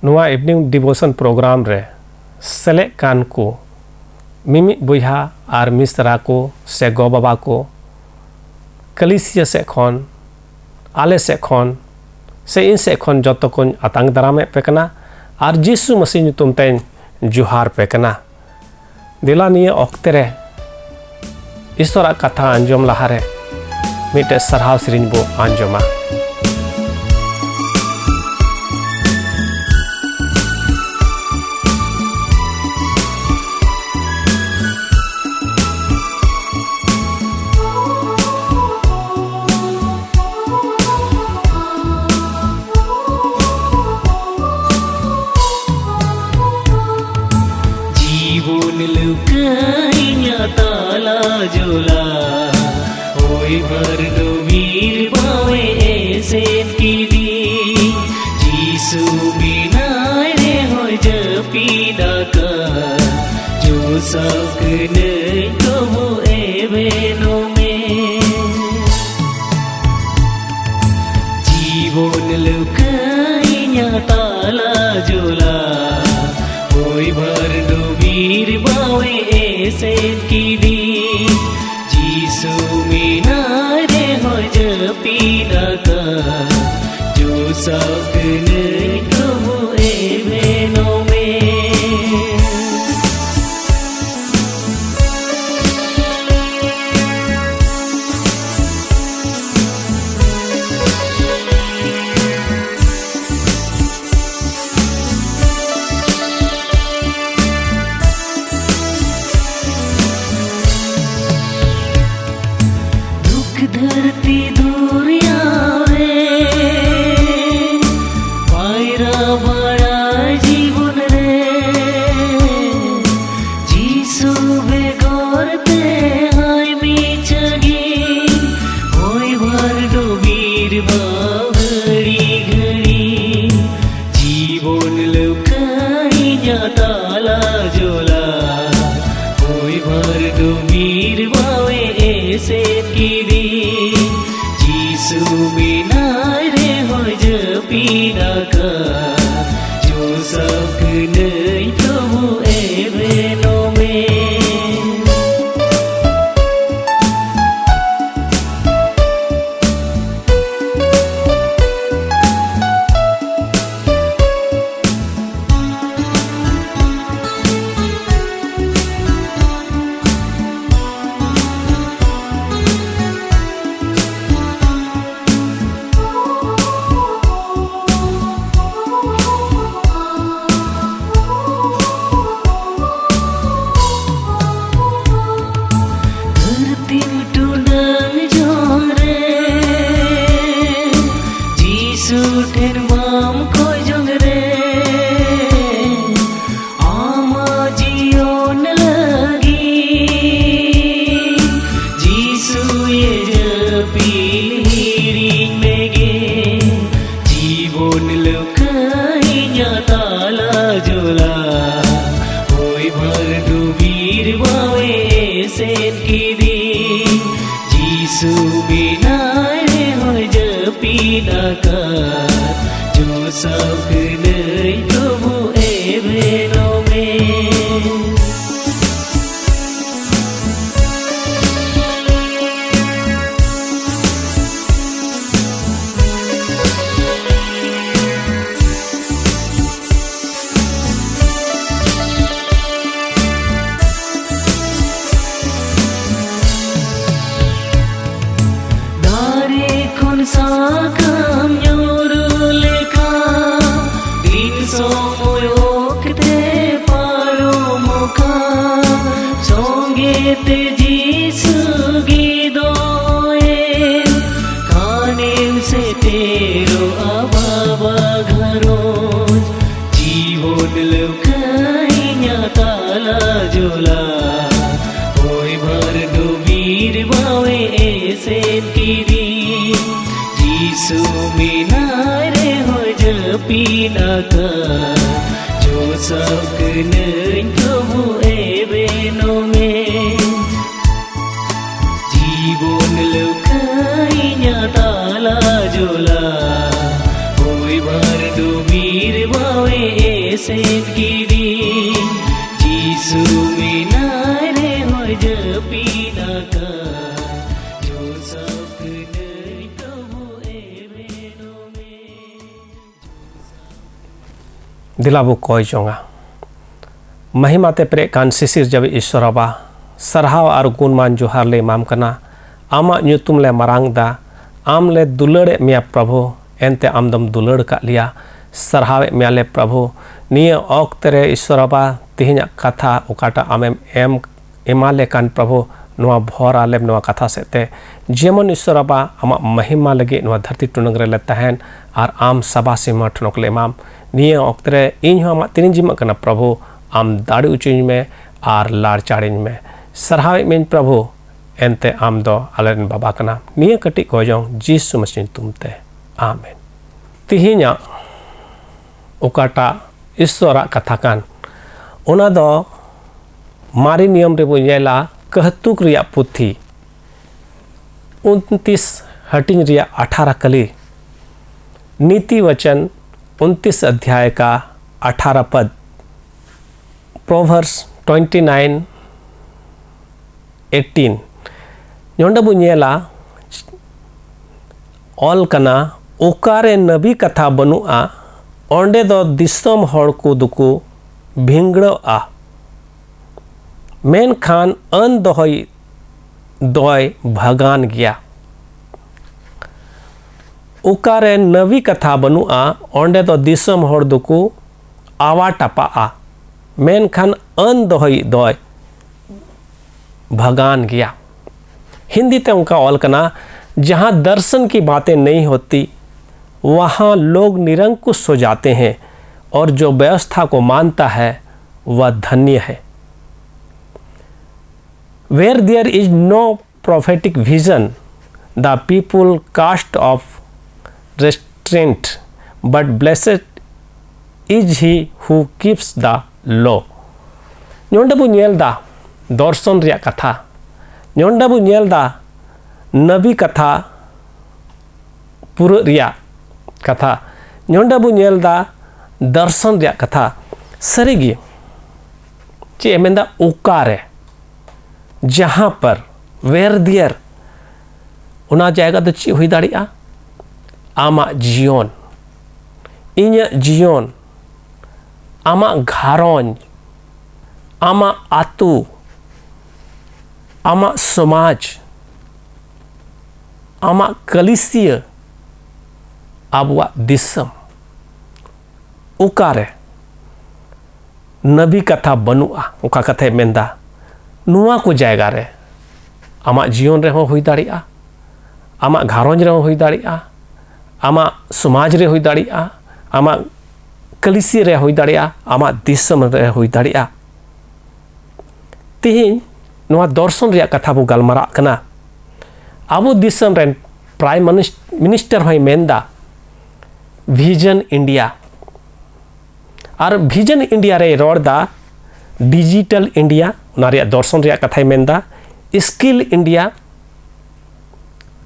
नुआ evening devotion programme रे सेले कान को मिमी बुहा और मिसरा को से गो बाबा को कलिसिया से खन आले से खन से इन से खन जतो को आतंक दारामे पेकना और जीसु मसीह तुम तेन जुहार पेकना दिला निये ऑक्ते रे ईश्वर कथा अंजम लहारे मिटे सरहाव सिरिंज बो अंजमा sakam nyoru lekha din somoyok te paro mukha songe te jisu gidoe kanem se tero ababa gharoj जीवन लौकाइnya tala jola hoy bhar dubir bawe esen kiri jisu minare hoy japina ka jo sak nain prabhu ebeno me जीवन लौकाइnya tala jola hoy bhar dubir bawe esen kiri jisu minare hoy japina ka jo sak nain prabhu ebeno me दिलाबो कोई जोंगा महिमाते pray कान सिसिर जब ईश्वरबा सरहाव और गुणमान जोहार ले माम कना आमा ᱧᱩᱛᱩᱢ ले मारांग दा आम ले दुलड़े मिया प्रभु एनते आमदम दुलड़ का लिया सरहावे मिया ले प्रभु निये ऑक्ते रे ईश्वरबा तिहिना कथा उकाटा आमेम एम एमाले कान प्रभु नोआ भोर आलेम नोआ कथा सेते जेमन ईश्वरबा आमा महिमा लगे नोआ धरती टुनग रे ले तहन और आम सभा सीमा ठनक ले माम निये ऑक्ते रे इन हो आमा तिन जिमा कना प्रभु आम दाड़ी उचिन में और लाड़ चाड़िन में सरहावे में प्रभु एनते आम दो आलेन बाबा कना निये कटी कोजों जीसु मसीह तुमते आमेन तिहिना उकाटा ईश्वरा कथा कान ओना दो मारी नियम रे बो येला कहतुक रिया पुथी 29 हटिंग रिया 18 कली नीति वचन 29 अध्याय का 18 पद प्रोवर्ब्स 29:18 नोंडा बो येला ऑल कना ओकारे नबी कथा बनुआ ओंडे दो दिसम हड़ को दुकु भिंगड़ोआ मेन खान अन दोहई दोय भगान गया ओकारे नबी कथा बनुआ ओंडे दो दिसम हड़ दुकु आवा टपाआ मेन खान अन दोहई दोय भगान गया हिंदी ते उनका ऑल कना जहाँ दर्शन की बातें नहीं होती वहाँ लोग निरंकुश हो जाते हैं और जो व्यवस्था को मानता है वह धन्य है Where there is no prophetic vision, the people cast off restraint, but blessed is he who keeps the law. Nyonda bu nyel da dorson riya katha, nyonda bu nyel da nabi katha pura riya katha, nyonda bu nyel da दर्शन रिया कथा सरीगी चे एमेंदा उकारे जहाँ पर where दियर उना जाएगा तो ची हुई दाड़िया आमा जीवन इन जीवन आमा घारों आमा आतु आमा समाज आमा कलिसिय आबुआ दिसम उकारे नबी कथा बनुआ उका कथे मेंदा नुआ को जाएगा रे आमा जीवन रे हुई दाड़िया आमा घारों रे हुई दाड़िया आमा समाज रे हुई दाड़िया आमा कलिसी रे हुई दाड़िया आमा दिसम रे हुई दाड़िया तिहिन नुआ दर्शन रे कथा बो गलमारा कना आबो दिसम रे प्राइम मिनिस्टर होई मेंदा विजन इंडिया और विजन इंडिया रे रोड दा डिजिटल इंडिया नारिया दर्शन रिया कथाई मेंदा स्किल इंडिया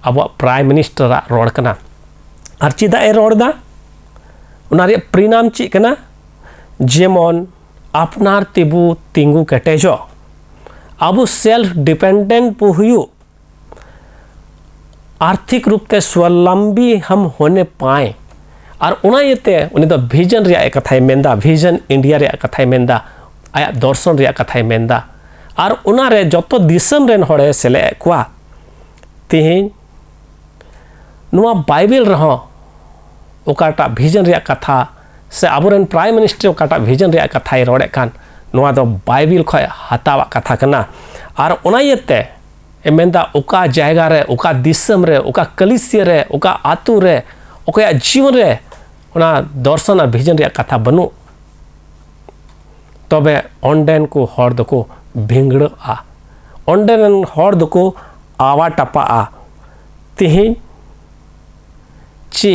अब प्राइम मिनिस्टर रोड कना और चिदा ए रोड दा नारिया परिणाम ची कना जेमन अपनार तिबु तिंगु कटेजो अब सेल्फ डिपेंडेंट पु हुयु आर्थिक रूप से स्वावलंबी हम होने पाए और उना येते उनी दो विजन रिया कथाई मेंदा विजन इंडिया रिया कथाई मेंदा आया दर्शन रिया कथाई मेंदा और उना रे जतो दिसम रेन होड़े सेले कुआ तिहिन नुआ बाइबल रहो ओकाटा विजन रे कथा से आबोरेन प्राइम मिनिस्टर ओकाटा विजन रे कथाय रोड़े कान नुआ दो बाइबल खय हतावा कथा कना और ओना येते मेंदा ओका जायगा रे ओका दिसम रे ओका कलिसिया रे ओका आतु रे ओका जीवन रे ओना दर्शन और विजन रे कथा बनु तबे ऑनडेन को हर दको भिंगड़ा ऑनडेन हर दको आवा टपा तिहिं ची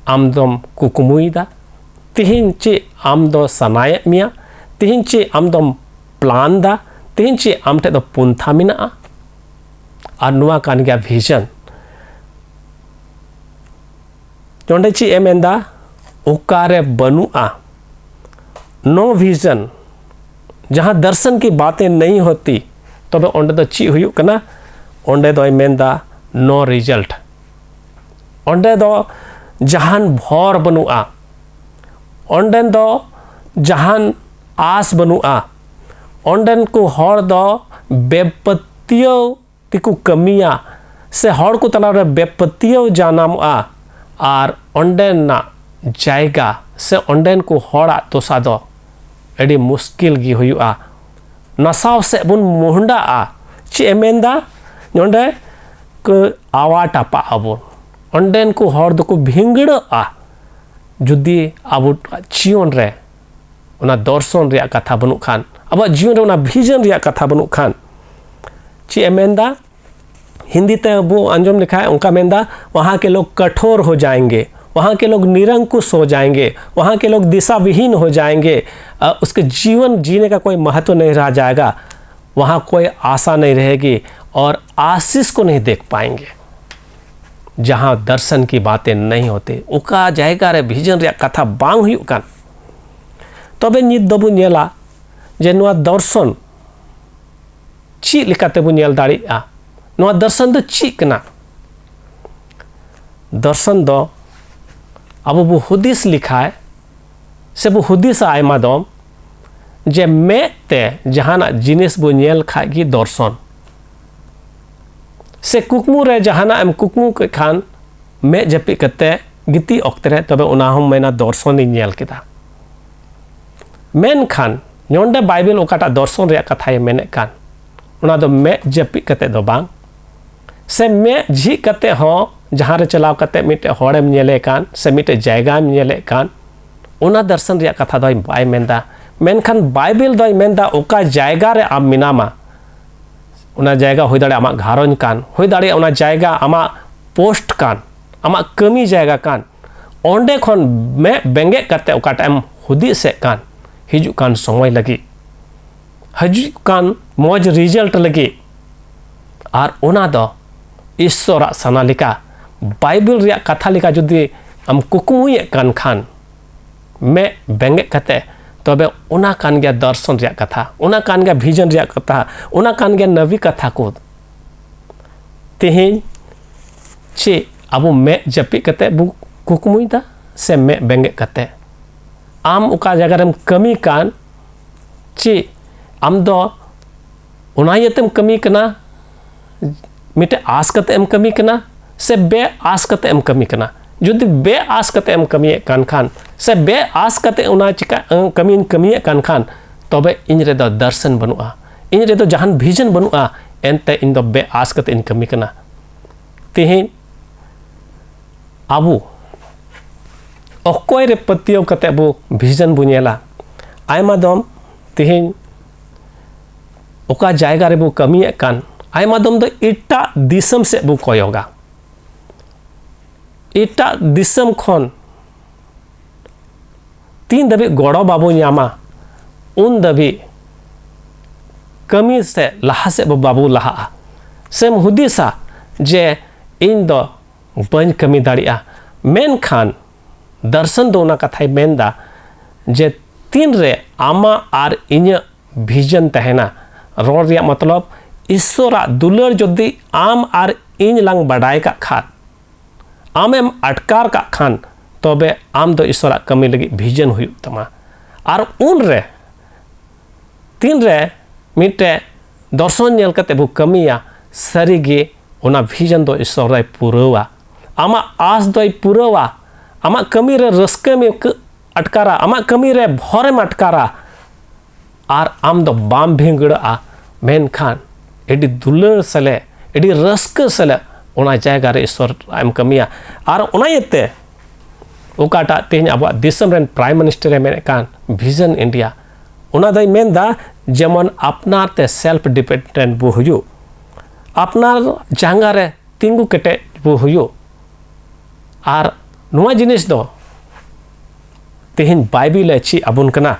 आमदम कुकुमुईदा तिहिं ची आमदो सनाय मिया तिहिं ची आमदम प्लान दा तिहिं ची आमटे दो पुंथा मिना और नुआ कान गया विजन नोंडे ची एमेंदा ओकारे बनुआ नो विजन जहाँ दर्शन की बातें नहीं होती तबे ओंडे दो ची हुयुक कना ओंडे दो एमेंदा नो रिजल्ट ओंडे दो जहान भोर बनुआ ओंडेन दो जहान आस बनुआ ओंडेन को हर दो बेपत्तियों तिकु कमिया से हर को तला रे बेपत्तियों जानामुआ और ओंडेन ना जायगा से ओंडेन को हरा तोसा दो एडी मुश्किल गी हुयुआ नसाव से बुन मुहंडा ची एमेंदा नोंडे को आवा टापा अबुन ओंडेन को हर दो को भिंगड़ा जुदी आबु जीवन रे उना दर्शन रे कथा बनु खान अब जीवन रे उना विजन रे कथा बनु खान ची एमेंदा हिंदी ते वो अंजम लिखा है उनका मेंदा वहाँ के लोग कठोर हो जाएंगे वहाँ के लोग निरंकुश हो जाएंगे वहाँ के लोग दिशा विहीन हो जाएंगे उसके जीवन जीने का कोई महत्व नहीं रह जाएगा वहाँ कोई आशा नहीं रहेगी और आशीष को नहीं देख पाएंगे जहाँ दर्शन की बातें नहीं होते उका जाएगा रे विजन रे कथा बांग हुई कान तबे नित दबु नेला जे नुआ दर्शन ची लिकाते बु नेल दाड़िया नुआ दर्शन दो ची कना दर्शन दो अब बु हुदिस लिखाए से बु हुदिस आयमा दम जे मे ते जहाना जिनिस बु नेल खागी दर्शन से कुकमु रे जहाना एम कुकमु के खान मे जपि कते गिति ओक्तरे तबे उना हम मेना दर्शन इन नेल केदा मेन खान नोंडे बाइबल ओकाटा दर्शन रे कथा ये मेने कान उना दो मे जपि कते दो बांग से मे झी कते हो जहाँ रे चलाव कते मिटे होड़ेम नेले कान से मिटे जायगा में नेले कान उना दर्शन रे कथा दो बाय मेंदा मेनखान बाइबल दो मेंदा ओका जायगा रे आम मिनामा उना जायगा हुई दाड़े आमा घारों कान हुई दाड़े उना जायगा आमा पोस्ट कान आमा कमी जायगा कान ओंडे खन मे बेंगे कते ओका टाइम हुदी से कान हिजु कान समय लगी हजु कान मौज रिजल्ट लगी और उना दो ईश्वर सना लिका बाइबल रे कथा लिका जुदी हम कुकुमुए कान खान मे बेंगे कते तबे उना कान गया दर्शन रे कथा उना कान गया विजन रे कथा उना कान गया नवी कथा को तिहिं चे अबु मे जपि कते बु कुकुमुइदा से मे बेंगे कते आम उका जगह रेम कमी कान चे आम दो उना येतेम कमी कना मिटे आस कते एम कमी कना से बे आस कते एम कमी कना जुदी बे आस कते एम कमी कान खान से बे आस कते उना चिका कमी कान खान तबे इन रे दो दर्शन बनुआ इन रे दो जहान विजन बनुआ एनते इन दो बे आस कते इन कमी कना तिहिं आबू अकोय रे पतियो कते बु विजन बु नेला आयमा दम तिहिं ओका जायगा रे बु कमी कान आयमा दम दो इटा दिसम से बु कोयोगा इटा दिसम खन तीन दबी गड़ो बाबू न्यामा उन दबी कमी से लहा से बाबू लहा सेम हुदिसा जे इन दो बन कमी दाड़िया मेन खान दर्शन दो ना कथाई मेनदा जे तीन रे आमा आर इन विजन तहना रोड रिया मतलब ईश्वरा दुलर जदि आम आर इन लांग बड़ाई का खान आमेम अटकार का खान तबे आम दो ईश्वरा कमी लगी विजन हुई तमा और उन रे तीन रे मिटे दर्शन नेल कते बु कमिया सरीगे उना विजन दो ईश्वर पूरवा आमा आस दोय पुरावा आमा कमी रे रस्के में अटकारा आमा कमी रे भोरे में अटकारा आर आम दो बाम भिंगड़ा मेनखान एडी दुलर सले एडी रस्क सले ओना जायगा रे ईश्वर एम कमिया आर ओना येते ओकाटा तेज अब दिसम रेन प्राइम मिनिस्टर में कान विजन इंडिया ओना दई मेनदा जेमन अपनार ते सेल्फ डिपेंडेंट बो हुयो अपनार जांगा रे तिंगु केटे बो हुयो आर नुआ जिनिस दो तेहन बाइबिल अच्छी अबुन कना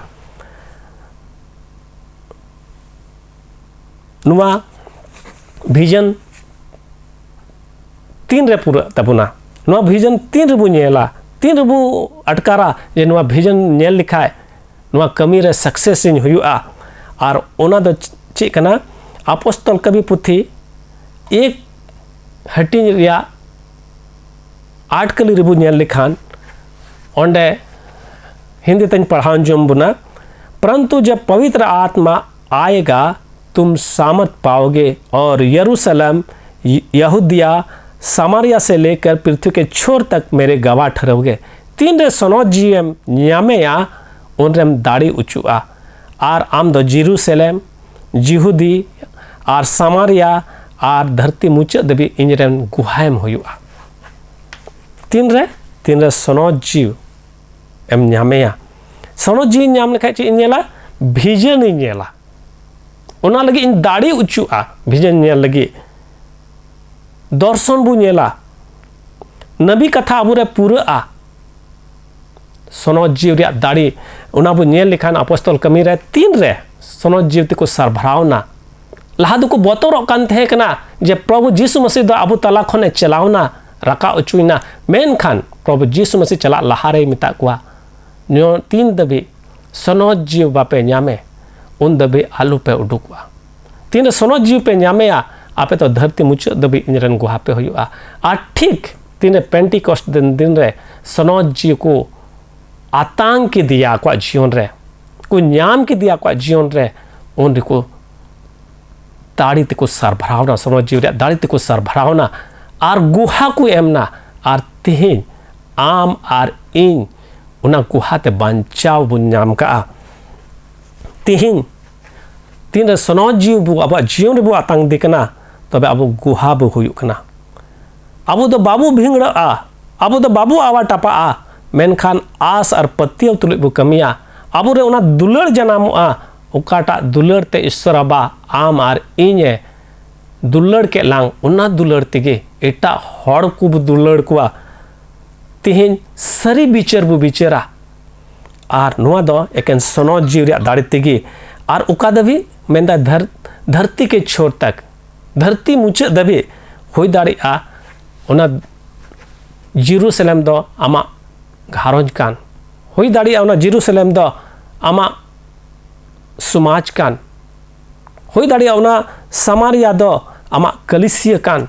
नुआ विजन 3 रे पूरा तबुना नुआ विजन 3 रेबु नेला 3 रेबु अटकारा जे नुआ विजन नेल लिखाय नुआ कमी रे सक्सेस इन हुयुआ आर ओना दो चे कना अपोस्तल कवि पुथी एक हटिन रिया 8 कली रेबु नेल लिखान ओंडे हिंदी तन पढ़ान जोम बुना परंतु जब पवित्र आत्मा आएगा तुम सामर्थ पाओगे और यरूशलेम यहूदिया समारिया से लेकर पृथ्वी के छोर तक मेरे गवाह ठहरोगे 3 रे सनो जीएम न्यामेया उन रेम दाड़ी उचुआ आर आम दो जेरूशलेम यहूदी आर समारिया आर धरती मुचाद दबी इन रेम गुहायम हुआ 3 रे सनो जीव एम न्यामेया सनो जीव न्याम लेखा चे इनेला विजन इनेला ओना लगी इन दाड़ी उचुआ विजन नेल लगी दर्शन बु नेला नबी कथा अबुरे पूरा सनो जीव रे दाड़ी ओना बु नेल लिखान अपोस्तल कमी रे 3 रे सनो जीव ते को सरभरावना लहा दो को बतौर कान थे कना जे प्रभु यीशु मसीह दो अबु तला खने चलावना रका उचुइना मेन खान प्रभु यीशु मसीह चला लहारे मिता कुआ न्यो 3 दबी सनो जीव बापे न्यामे उन दबे आलू पे उडुकवा 3 रे सनो जीव पे न्यामेया आपे तो धरती मुचाद दबी इनरन गुहा पे हुआ आ ठीक 3 रे पेंटिकॉस्ट दिन रे सनो जीव को आतंक की दिया को जीवन रे को न्याम की दिया को जीवन रे उन को दाड़ी ते को सरभरावना सनो जीव रे दाड़ी ते को सरभरावना आर गुहा को एमना आर तिहिन आम आर इन उना गुहा ते बांचाव बुन्याम का तिहिन 3 रे सनो जीव बु अब जीवन रे बु आतंक दिकना तबे अब गुहा बु हुयु कना अब तो बाबू भिंगड़ा अब तो बाबू आवा टापा मेनखान आस और पत्तियों तुलि बु कमिया अब रे उना दुलड़ जनामुआ उकाटा दुलड़ ते ईश्वर अबा आम आर इने दुलड़ के लांग उना दुलड़ तेगे एटा हड़ को बु दुलड़ कुआ तिहिन सरी बिचर बु बिचरा आर नुआ दो एकेन सनो जीव रे दाड़ी तेगे आर उका दबी मेंदा धरती के छोर तक धरती मुचाद दबी हुई दाड़ी ओना जेरूशलेम दो आमा घारोज कान हुई दाड़ी ओना जेरूशलेम दो आमा समाज कान हुई दाड़ी ओना समारिया दो आमा कलिसिया कान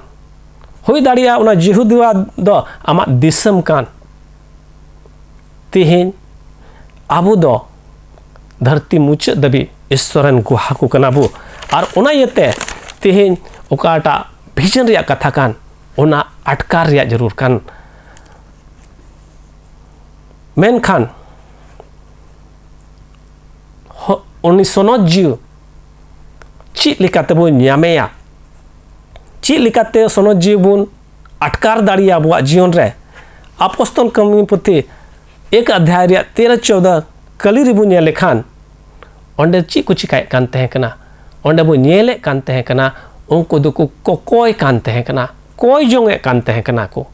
हुई दाड़ी ओना यहूदिया दो आमा दिसम कान तिहिन आबू दो धरती मुचाद दबी ईश्वरन गुहा को कनाबू और ओना येते तिहिन ओकाटा विजन रिया कथा कान ओना अटकार रिया जरूर कान मेनखान उनी सनो जीव चीज लिकाते बो न्यामेया चीज लिकाते सनो जीव बुन अटकार दाड़िया बुआ जीवन रे अपोस्तल कमी पुथी 1 अध्याय रे 13-14 कली रिबु ने लेखान ओंडे ची को चिकाय कान तहे कना ओंडे बो नेले कान तहे कना उनको दुको कोय कान तहे कना कोय जोंगे कान तहे कना को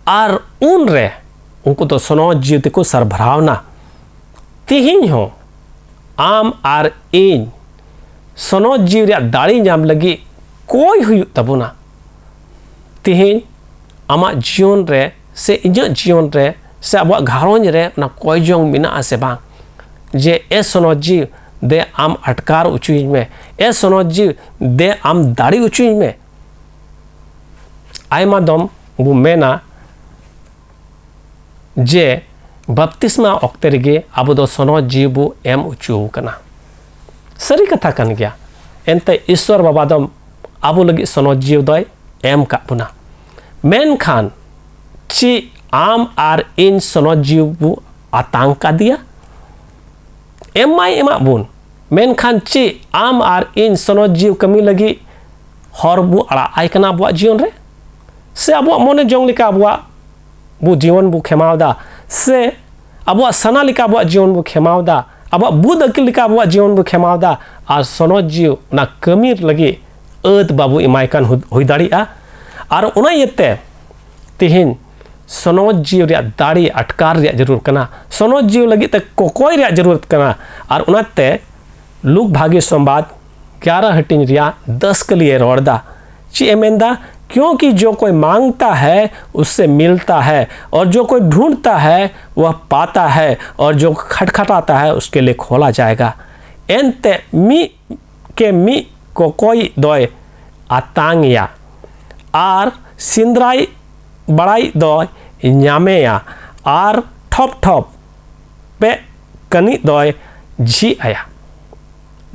आर उन रे उनको तो सनो जीव ते को सरभरावना तिहिन हो आम आर इन सनो जीव रे दाड़ी नाम लगी कोई हुई तबुना तिहिन आमा जीवन रे से इज जीवन रे से अब घारोज रे ना कोई जोंग मिना आसे बांग जे ए सनो जीव दे आम अटकार उचुई में ए सनो जीव दे आम दाड़ी उचुई में आयमा दम बु मेना जे बपतिस्मा ऑक्ते रेगे अब दो सनो जीव बु एम उचु कना सरी कथा कन गया एनते ईश्वर बाबा दम अब लगी सनो जीव दय एम का बुना मेन खान ची आम आर इन sonot jiu bu atang kadia emai emak bun menkan ci am ar in sonot jiu kami lagi hor bu ala ai kana buat jion re se abuak mone jong lika abuak bu jion bu khemau da se abuak sana lika abuak jion bu khemau da abuak bud akil lika abuak jion bu khemau da ar sonot jiu na kami lagi eut babu imaikan hui daria ar una yete tihin sonot jiu ria dari atkar ria jarur kana sonot jiu lagi te kokoi ria jarur kana ar unate look भाग्य संवाद 11 हटिंग रिया 10 के लिए रोड़दा ची एमेंदा क्योंकि जो कोई मांगता है उससे मिलता है और जो कोई ढूंढता है वह पाता है और जो खटखटाता है उसके लिए खोला जाएगा एंते मी के मी को कोई दोय आतांगिया आर सिंद्राई बड़ाई दोय न्यामेया आर ठप ठप पे कनी दोय जी आया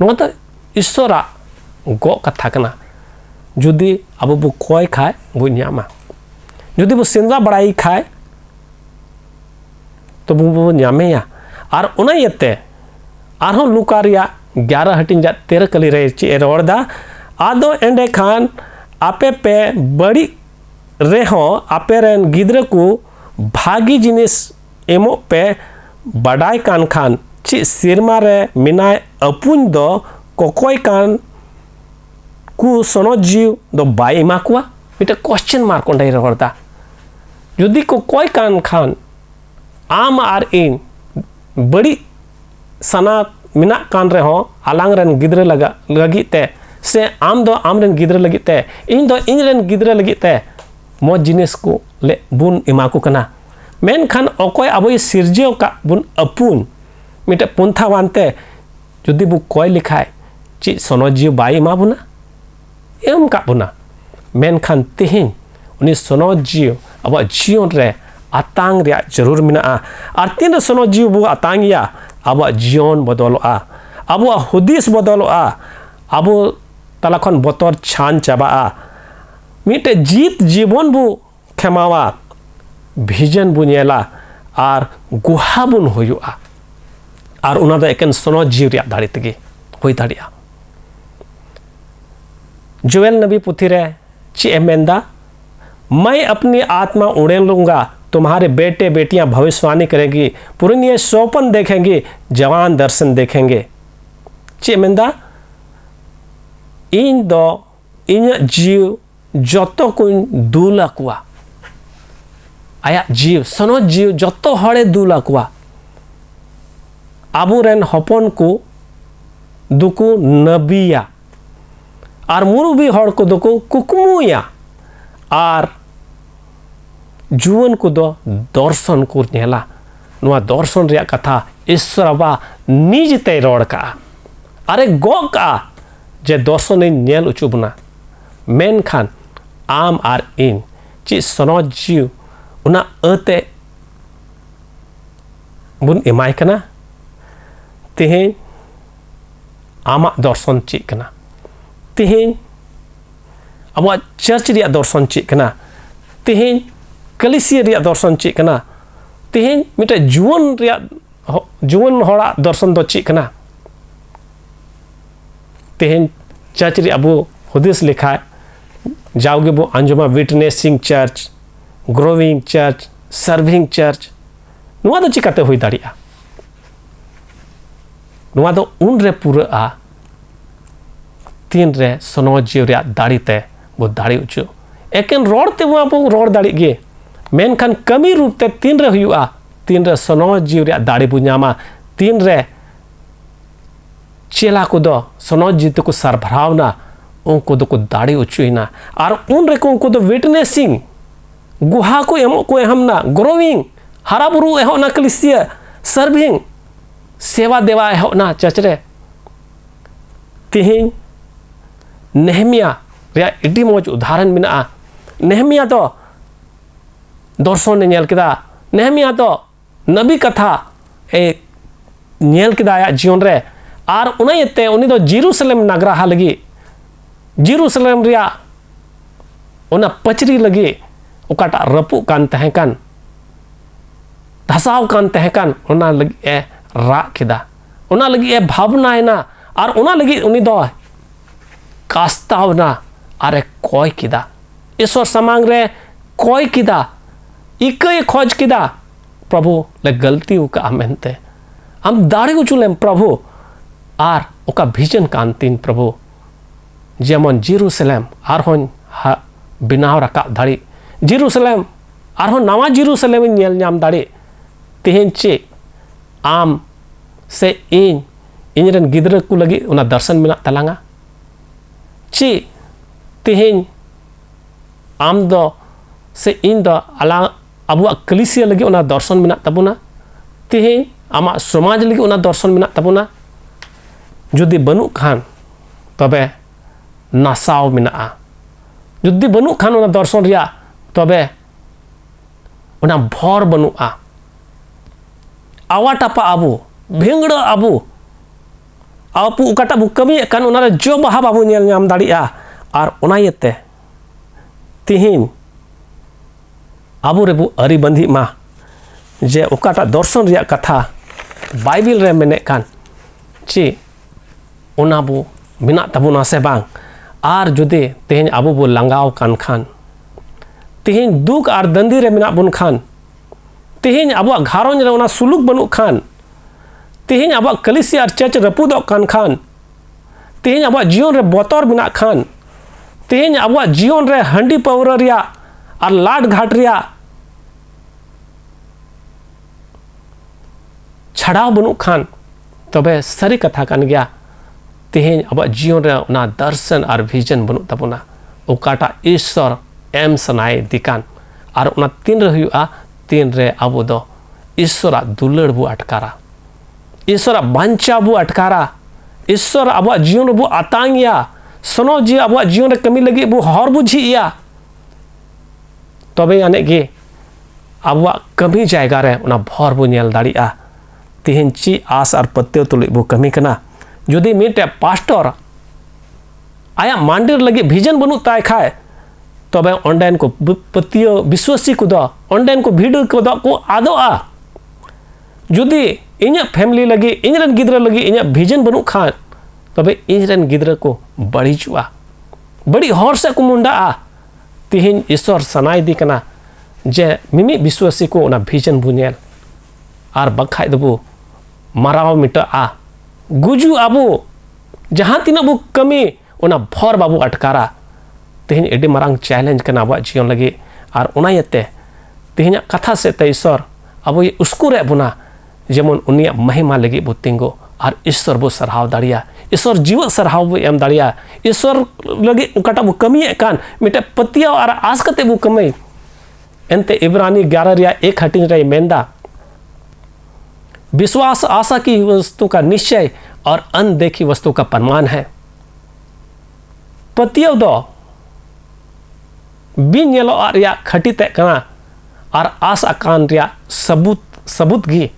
नोट ईश्वरा गो कथा कना जुदी अब बु कोय खाए बु न्यामा जुदी बु सिंद्रा बड़ाई खाए तो बु न्यामेया और उना यते आरो लुकारिया 11 हटिन जा 13 कली रे ची रोड़दा आदो एंडे खान आपे पे बड़ी रेहो आपे रेन गिद्र को भागी जिनिस एमो पे बड़ाई कान खान ची सिरमा रे मिनाय अपुन दो कोकोय कान कु sonot jiu दो बाई एमा कुआ मिटे क्वेश्चन मार्क ओंडे रोड़दा जुदी कोकोय कान खान आम आर इन बड़ी सना मिना कान रे हो आलांग रेन गिद्रे लगी ते से आम दो आम रेन गिद्रे लगी ते इन दो इन रेन गिद्रे लगी ते मो जिनिस को ले बुन एमा को कना मेन खान ओकोय अबोय सिरजेव का बुन अपुन मिटे पुंथा वानते जुदी बु कोय लिखाय ची sonot jiu बाई एमा बुना एम का बुना मेन खान तिहिन उनी sonot jiu अब जीवन रे आतांग रे जरूर मिना आर तीन sonot jiu बु आतांगिया अब जीवन बदलो अब हुदिस बदलो अब तलाखन बतर छान चाबा मिटे जीत जीवन बु खेमावा भिजन बु नेला आर गुहा बुन होयुआ और उना दो एकेन sonot jiu रे दाड़ी तगे होई दाड़िया जोएल नबी पुथी रे ची एमेंदा मैं अपनी आत्मा उड़ेल लूंगा तुम्हारे बेटे बेटियां भविष्यवाणी करेंगी पुरनिये सोपन देखेंगे जवान दर्शन देखेंगे ची एमेंदा इन दो इन जीव जतो कुन दूला कुआ आया जीव sonot jiu जतो हड़े दूला कुआ आबू रेन हपन को दुकु नबिया और मुरुबी हड़ को दुकु कुकमुया और जुवन को दो दर्शन को नेला नुआ दर्शन रिया कथा ईश्वरबा निजते रोड़ का अरे गो का जे दर्शन नेल उचुबना मेन खान आम आर इन ची sonot jiu उना अते बुन एमाय कना तिहिन आमा दर्शन चेक कना तिहिन अब चर्च रिया दर्शन चेक कना तिहिन कलिसिया रिया दर्शन चेक कना तिहिन मिटे जुवन होड़ा दर्शन दो चेक कना तिहिन चर्च रिया बु हुदिस लिखा जाओगे बु अंजुमा witnessing church growing church serving church नुआ दो चिकाते हुई दाड़िया नुआ दो उन रे पूरा तीन रे sonot jiu रे दाड़ी ते वो दाड़ी उचु एकेन रोड ते वो आपो रोड दाड़ी गे मेन खान कमी रूप ते तीन रे हुआ तीन रे sonot jiu रे दाड़ी बुझामा तीन रे चेला को दो sonot jiu को सरभरावना उनको दो को दाड़ी उचुइना और उन रे को उनको दो विटनेसिंग गुहा को एमो को हमना ग्रोविंग हरा बुरु एहो ना कलिसिया सर्विंग सेवा देवा एहो ना चचरे तिहिन नेहमिया रे इडी मोज उदाहरण मिना नेहमिया तो दर्शन ने नेल किदा नेहमिया तो नबी कथा ए नेल किदा या जीवन रे आर उना यते उनी तो जेरूसलेम नगरा हा लगी जेरूसलेम रिया उना पचरी लगी okatak repuk kan tahekan dhasau kan tahekan ona lagi rak kida ona lagi bhavnaina ar ona lagi uni do kastavna are koy kida ईश्वर समांग रे कोई किदा इकई खोज किदा प्रभु ले गलती उका मेनते हम दाड़ी उचुलेम प्रभु आर उका विजन कांतिन प्रभु जेमन जेरूसलेम आरहोन बिनाव रका दाड़ी जेरूसलेम आरहोन नवा जेरूसलेम नेल नाम दाड़ी तेहेन चे आम से इनरन गिदरा को लगी उना दर्शन मिना तलांगा चे तेहेन आम दो से इन दो अला अबुआ कलिसिया लगी उना दर्शन मिना तबुना तेहेन आमा समाज लगी उना दर्शन मिना तबुना जुदी बनु खान तबे नासाव मिना जुदी बनु खान उना दर्शन रिया तबे उना भर बनुआ आवा टापा आबू भेंगड़ आबू आपू उकाटा बु कमी कान उना रे जो बहा बाबू नेल नाम दाड़िया आर उना येते तिहिन आबू रे बु अरी बंधी मा जे उकाटा दर्शन रिया कथा बाइबिल रे मेने कान ची उना बु मिना तबुना से बांग आर जुदे तेहेन आबू बु लंगाव कान खान तेहेन दुख आर दंदी रे मिना बुन खान तेहेन आबुआ घारों रे उना सुलुक बनु खान तेहेन आबुआ कलिसिया आर चर्च रपुदो कान खान तेहेन आबुआ जीवन रे बतर मिना खान तेहेन आबुआ जीवन रे हंडी पाउरा रिया आर लाड घाट रिया छड़ाव बनु खान तबे सारी कथा कान गया तेहेन आबुआ जीवन रे उना दर्शन आर विजन बनु तबुना उकाटा ईश्वर एम सनाय दिकान आर उना तीन रे हुआ तीन रे आबू दो ईश्वरा दुलड़ बु अटकारा ईश्वरा बांचा बु अटकारा ईश्वर आबुआ जीवन बु आतांगिया सनो जी आबुआ जीवन रे कमी लगी बु हर बुझिया तबे याने गे आबुआ कमी जायगा रे उना भर बु नेल दाड़िया तेहेन ची आस आर पत्ते तुलि बु कमी कना जुदी मिटे पास्टर आया मंदिर लगी विजन बनु ताय खाए तबे ऑनलाइन को पतियो विश्वासी को दो ऑनलाइन को वीडियो को दो को आदोआ जुदी इन्या फैमिली लगी इनरन गिद्रा लगी इन्या विजन बनु खान तबे इनरन गिद्रा को बड़ी जुआ बड़ी हर से को मुंडा तिहिन ईश्वर सनाय दी कना जे मिमी विश्वासी को उना विजन बुनेल आर बखाय दबु माराव मिटा गुजु आबू जहां तीना बु कमी उना भर बाबू अटकारा तेहेन एडी मारांग चैलेंज कना आबुआ जीवन लगी आर उना येते तेहेन कथा से ते ईश्वर अब ये उसको रे बुना जेमन उनिया महिमा लगी बु तिंगो आर ईश्वर बु सरहाव दाड़िया ईश्वर जीवन सरहाव बु एम दाड़िया ईश्वर लगी उकाटा बु कमी कान मिटे पतिया आर आस कते बु कमी एनते इब्रानी 11 रिया 1 हटिन रे मेंदा विश्वास आशा की वस्तु का निश्चय और अनदेखी वस्तु का प्रमाण है पतियो दो बिन नेलो आरिया खटी ते कना आर आस आकान रिया सबूत गी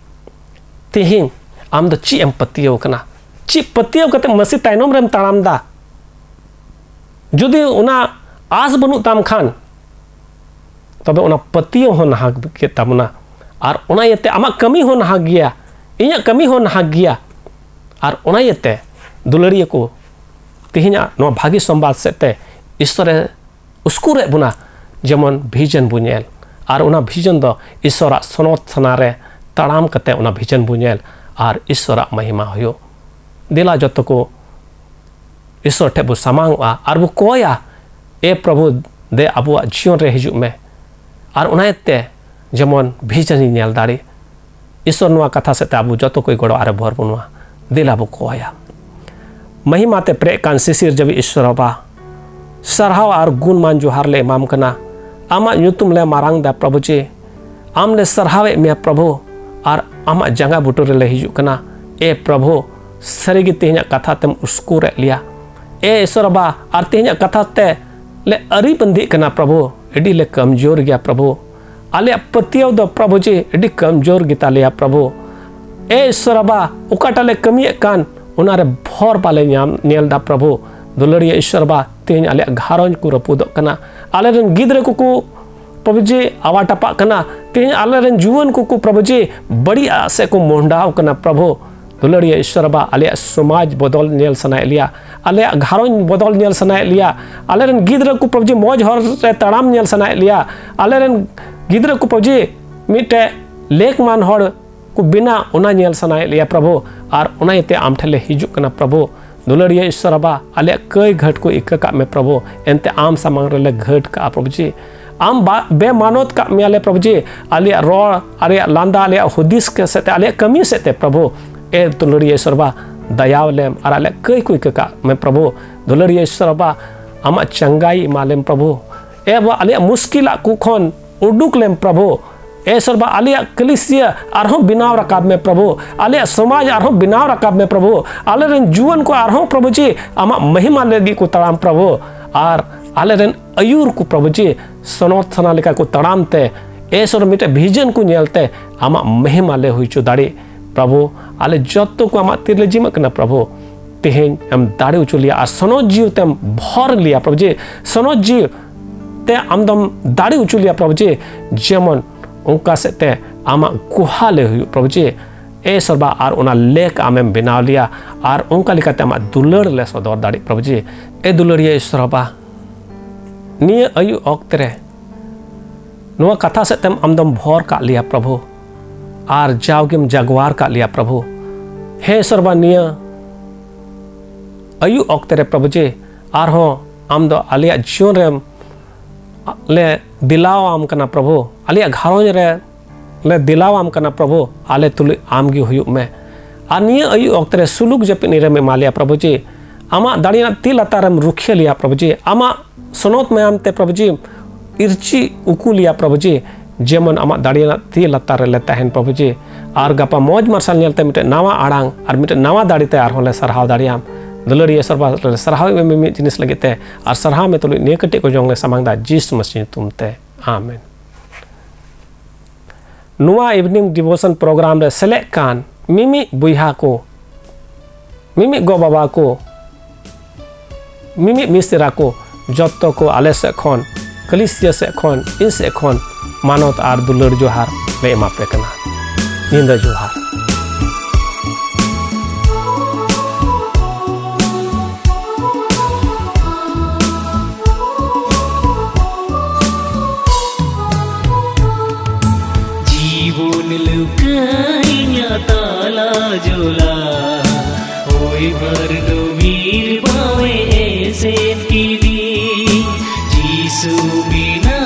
तेहिन आम दो ची एम पतियो कना ची पतियो कते मसी ताइनोम रेम ताड़ाम दा जुदी उना आस बनु ताम खान तबे उना पतियो हो नाहक के तामुना आर उना येते आमा कमी हो नाहक गिया इया कमी हो नाहक गिया आर उना येते दुलड़िया को तेहिना नो भागी संवाद सेते ईश्वर उसको रे बुना जेमन विजन बुनेल आर उना विजन दो ईश्वरा सनत सनारे ताड़ाम कते उना विजन बुनेल आर ईश्वरा महिमा होयो दिला जतो को ईश्वर ठे बु सामांगआ आर बु कोया ए प्रभु दे आबुआ जीवन रे हिजु में आर उनायते जेमन विजन नेल दाड़ी ईश्वर नुआ कथा से आबू जतो कोई गड़ो आरे भर बुनुआ दिला बु कोया महिमा ते प्रे कान सिसिर जब ईश्वर बा सरहाव आर गुण मान जोहार ले इमाम कना आमा ᱧᱩᱛᱩᱢ ले मारांग दा प्रभु जी आम ले सरहावे मे प्रभु आर आमा जंगा बुटुर ले हिजु कना ए प्रभु सरीगी तेहना कथा तम उसको रे लिया ए ईश्वर बा आर तेहना कथा ते ले अरी बंदी कना प्रभु एडी ले कमजोर गया प्रभु आले पतियो दो प्रभु जी एडी कमजोर गिता लिया प्रभु ए ईश्वर बा उकाटा ले कमी कान उनारे भर पाले नेल दा प्रभु दुलड़िया ईश्वर बा तेहन आले घारों को रपुदो कना आले रन गिद्रे को प्रभु जी आवा टपा कना तेज आलेरन जुवन को प्रभु जी बड़ी से को मोहडाव कना प्रभु दुलड़िया ईश्वर बा आले समाज बदल नेल सनाए लिया आले घारों बदल नेल सनाए लिया आलेरन गिद्र को प्रभु जी मौज हर रे तड़ाम नेल सनाए लिया आलेरन गिद्र को प्रभु जी मिटे लेक मान हर को बिना उना नेल सनाए लिया प्रभु और उना इते आम ठेले हिजू कना प्रभु दुलड़िया ईश्वर बा आले कई घट को इक्का का में प्रभु एनते आम सामांग रे घट का प्रभु जी आम बेमानत का मियाले प्रभु जी आले रोड़ आले लांदा आले हुदिस के सेते आले कमी सेते प्रभु ए दुलड़िया ईश्वर बा दयाव लेम और आले कई कोई का मैं प्रभु दुलड़िया ईश्वर बा आमा चंगाई मालेम प्रभु ए बा आले मुश्किल कुखन उडुक लेम प्रभु ए सरबा आले कलिसिया आरहों बिनाव रकाब में प्रभु आले समाज आरहों बिनाव रकाब में प्रभु आले रन जुवन को आरहों प्रभु जी आमा महिमा लेगी को तड़ाम प्रभु और आले रन अयूर को प्रभु जी सनोत सना लेका को तड़ाम ते ए सर मिटे विजन को नियलते आमा महिमा ले हुई चो दाड़ी प्रभु आले जत्तो को आमा तिरले जिम कना प्रभु तेहेन हम दाड़ी उचुलिया और सनोत जीव तेम भर लिया प्रभु जी सनोत जीव ते आमदम दाड़ी उचुलिया प्रभु जी जेमन उनका सेते आमा गुहा ले हुई प्रभु जी ए सरबा और उना लेक आमें बिनाव लिया और उनका लिखाते आमा दुलड़ ले सदर दाड़ी प्रभु जी ए दुलड़िया ईश्वरबा निये अयु अक्तरे नुआ कथा सेतेम आमदम भर का लिया प्रभु और जावगिम जगवार का लिया प्रभु हे सरबा निये अयु अक्तरे प्रभु जी और हो आम दो आलिया जीवन रे ले दिलाव आम कना प्रभु आलिया घारों रे ले दिलाव आम कना प्रभु आले तुले आमगी हुयुग में आ निये अयु अक्तरे सुलुक जपिनी रे में मालिया प्रभु जी आमा दाड़िया ती लतारम रुखिया लिया प्रभु जी आमा सनोत में आमते प्रभु जी इर्ची उकू लिया प्रभु जी जेमन आमा दाड़िया ती लतार ले तहन प्रभु जी और गपा मौज मार्शल नेलते मिटे नावा आड़ांग और मिटे नावा दाड़ीते और होले सरहाव दाड़ियाम दुलड़िया सरबा सरहाव में मी जिनिस लगते और सरहाव में तुले ने कटे को जोंगले समांगदा जीस मसीह तुमते आमीन नुआ इवनिंग डिवोशन प्रोग्राम रे सेले कान मिमी बुइहा को मिमी गो बाबा को मिमी मिस्त्रा को जत्तो को आले से खन कलिसिया से खन इन से खन मानवत आर दुलड़ जोहार ले एमा पे कना निंदा जोहार जीवन लुकाइया ताला जोला ओए भर दो वीर बावे ऐसे टीवी जीसु बिना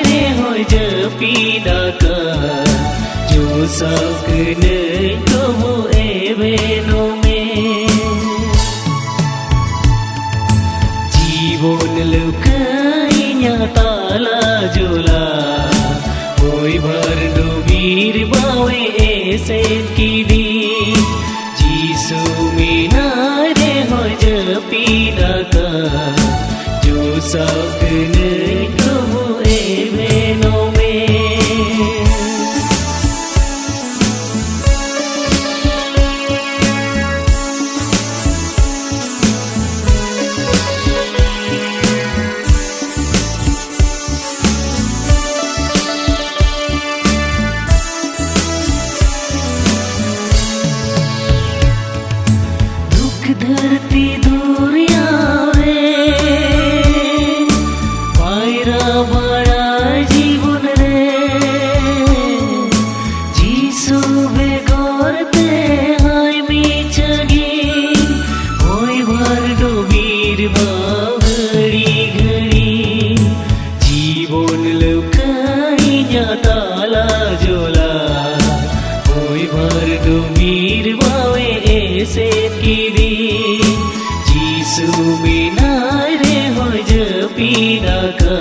रे हो जपीदा का जो सकने तो वो एवेनो में जीवन लुकाइया ताला जोला ओए भर दो वीर बावे ऐसे टीवी जीसु बिना रे हो जपीदा का जो सकने तो वो एवेनो में धरती दूरिया रे पायरा बड़ा जीवन रे जीसु बेगोरते हाय बीचगी होय भर डोबीर बावड़ी घड़ी जीवन लुकाई जाताला जोला होय भर डोबीर बावे ऐसे की जीसु बिना रे हो जपीना का